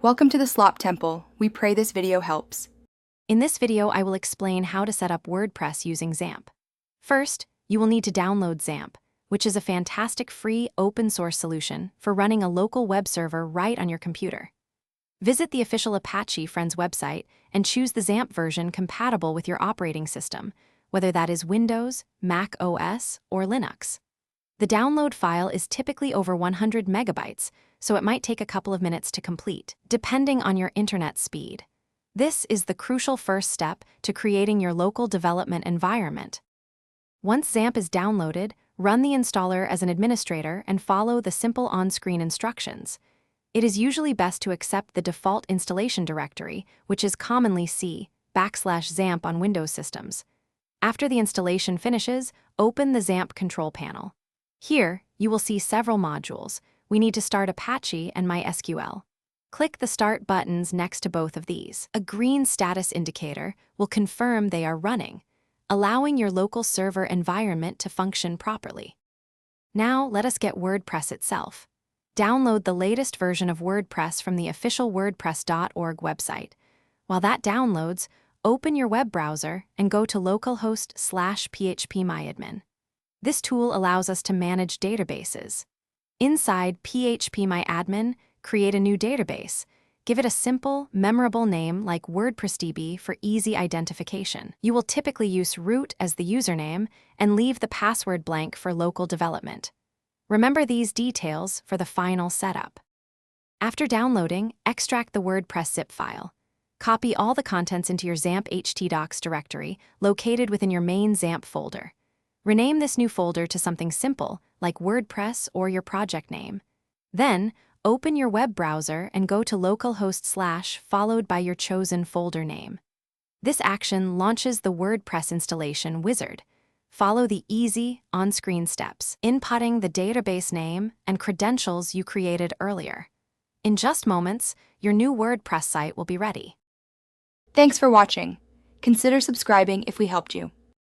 Welcome to the Slop Temple. We pray this video helps. In this video, I will explain how to set up WordPress using XAMPP. First, you will need to download XAMPP, which is a fantastic free open-source solution for running a local web server right on your computer. Visit the official Apache Friends website and choose the XAMPP version compatible with your operating system, whether that is Windows, Mac OS, or Linux. The download file is typically over 100 megabytes, so it might take a couple of minutes to complete, depending on your internet speed. This is the crucial first step to creating your local development environment. Once XAMPP is downloaded, run the installer as an administrator and follow the simple on-screen instructions. It is usually best to accept the default installation directory, which is commonly C/XAMPP on Windows systems. After the installation finishes, open the XAMPP control panel. Here, you will see several modules. We need to start Apache and MySQL. Click the Start buttons next to both of these. A green status indicator will confirm they are running, allowing your local server environment to function properly. Now, let us get WordPress itself. Download the latest version of WordPress from the official WordPress.org website. While that downloads, open your web browser and go to localhost/phpMyAdmin. This tool allows us to manage databases. Inside phpMyAdmin, create a new database. Give it a simple, memorable name like WordPressDB for easy identification. You will typically use root as the username and leave the password blank for local development. Remember these details for the final setup. After downloading, extract the WordPress zip file. Copy all the contents into your XAMPP htdocs directory located within your main XAMPP folder. Rename this new folder to something simple, like WordPress or your project name. Then, open your web browser and go to localhost/ followed by your chosen folder name. This action launches the WordPress installation wizard. Follow the easy, on-screen steps, inputting the database name and credentials you created earlier. In just moments, your new WordPress site will be ready. Thanks for watching. Consider subscribing if we helped you.